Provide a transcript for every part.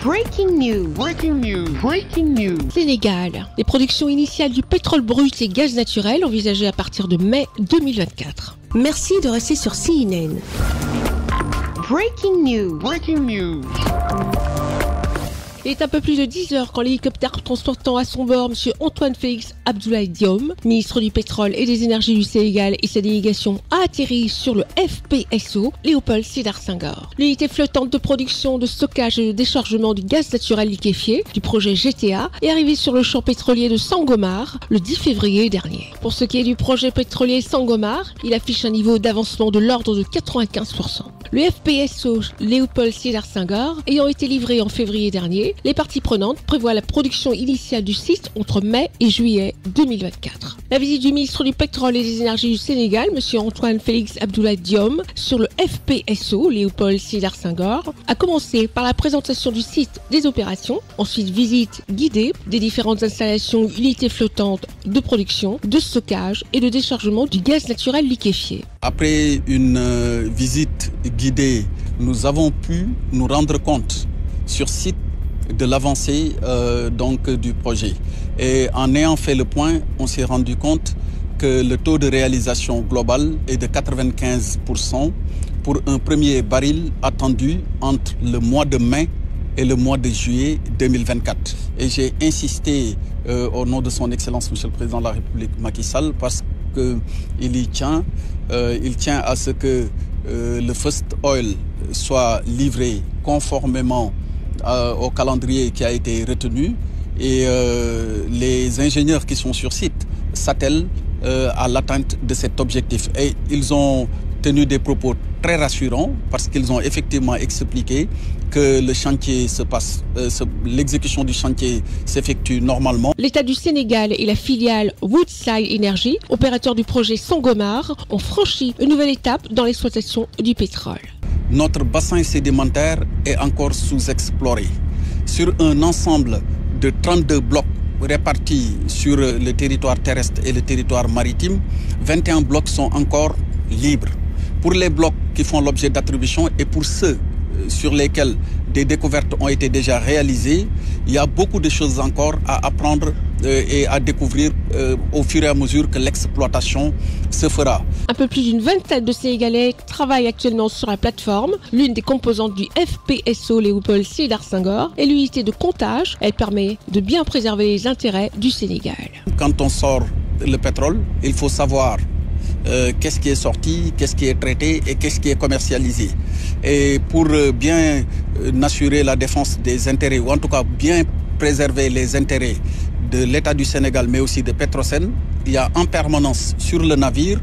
Breaking news. Breaking news. Breaking news. Sénégal. Les productions initiales du pétrole brut et gaz naturel envisagées à partir de mai 2024. Merci de rester sur CNN. Breaking news. Breaking news. Il est un peu plus de 10 heures quand l'hélicoptère transportant à son bord M. Antoine Félix Abdoulaye Diome, ministre du pétrole et des énergies du Sénégal, et sa délégation a atterri sur le FPSO Léopold Sédar Senghor. L'unité flottante de production, de stockage et de déchargement du gaz naturel liquéfié du projet GTA est arrivée sur le champ pétrolier de Sangomar le 10 février dernier. Pour ce qui est du projet pétrolier Sangomar, il affiche un niveau d'avancement de l'ordre de 95%. Le FPSO Léopold Sédar Senghor ayant été livré en février dernier, les parties prenantes prévoient la production initiale du site entre mai et juillet 2024. La visite du ministre du pétrole et des énergies du Sénégal, M. Antoine Félix Abdoulaye Diome, sur le FPSO Léopold Sédar Senghor, a commencé par la présentation du site des opérations, ensuite visite guidée des différentes installations unités flottantes de production, de stockage et de déchargement du gaz naturel liquéfié. Après une visite guidée, nous avons pu nous rendre compte sur site de l'avancée du projet. Et en ayant fait le point, on s'est rendu compte que le taux de réalisation global est de 95% pour un premier baril attendu entre le mois de mai et le mois de juillet 2024. Et j'ai insisté au nom de son Excellence Monsieur le Président de la République Macky Sall parce qu'il y tient. Il tient à ce que le First Oil soit livré conformément au calendrier qui a été retenu et les ingénieurs qui sont sur site s'attellent à l'atteinte de cet objectif. Et ils ont tenu des propos très rassurants parce qu'ils ont effectivement expliqué que le chantier se passe, l'exécution du chantier s'effectue normalement. L'État du Sénégal et la filiale Woodside Energy, opérateur du projet Sangomar, ont franchi une nouvelle étape dans l'exploitation du pétrole. Notre bassin sédimentaire est encore sous-exploré. Sur un ensemble de 32 blocs répartis sur le territoire terrestre et le territoire maritime, 21 blocs sont encore libres. Pour les blocs qui font l'objet d'attribution et pour ceux sur lesquels des découvertes ont été déjà réalisées, il y a beaucoup de choses encore à apprendre et à découvrir au fur et à mesure que l'exploitation se fera. Un peu plus d'une vingtaine de Sénégalais travaillent actuellement sur la plateforme, l'une des composantes du FPSO Léopold Sédar Senghor, et l'unité de comptage. Elle permet de bien préserver les intérêts du Sénégal. Quand on sort le pétrole, il faut savoir qu'est-ce qui est sorti, qu'est-ce qui est traité et qu'est-ce qui est commercialisé. Et pour bien assurer la défense des intérêts, ou en tout cas bien préserver les intérêts de l'État du Sénégal, mais aussi de Petrosen, il y a en permanence sur le navire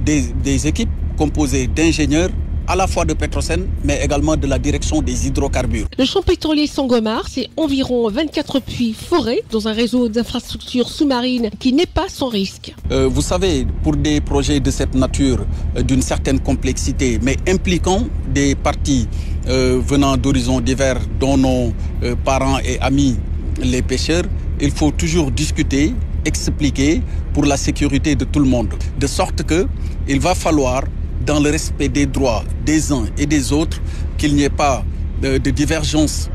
des équipes composées d'ingénieurs à la fois de Petrosen, mais également de la direction des hydrocarbures. Le champ pétrolier Sangomar, c'est environ 24 puits forés dans un réseau d'infrastructures sous-marines qui n'est pas sans risque. Vous savez, pour des projets de cette nature, d'une certaine complexité, mais impliquant des parties venant d'horizons divers, dont nos parents et amis les pêcheurs, il faut toujours discuter, expliquer pour la sécurité de tout le monde. De sorte qu'il va falloir, dans le respect des droits des uns et des autres, qu'il n'y ait pas de divergence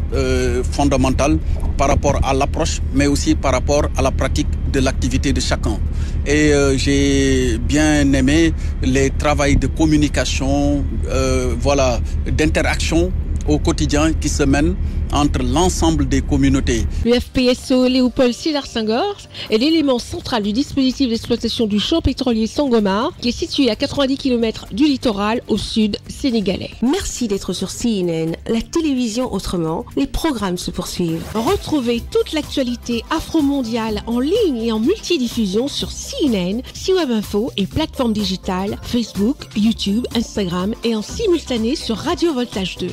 fondamentale par rapport à l'approche, mais aussi par rapport à la pratique de l'activité de chacun. Et j'ai bien aimé les travaux de communication, d'interaction au quotidien qui se mènent entre l'ensemble des communautés. Le FPSO Léopold Sédar Senghor est l'élément central du dispositif d'exploitation du champ pétrolier Sangomar, qui est situé à 90 km du littoral au sud sénégalais. Merci d'être sur CNN, la télévision autrement. Les programmes se poursuivent. Retrouvez toute l'actualité afro-mondiale en ligne et en multidiffusion sur CNN, C-Web Info et plateformes digitales, Facebook, YouTube, Instagram et en simultané sur Radio Voltage 2.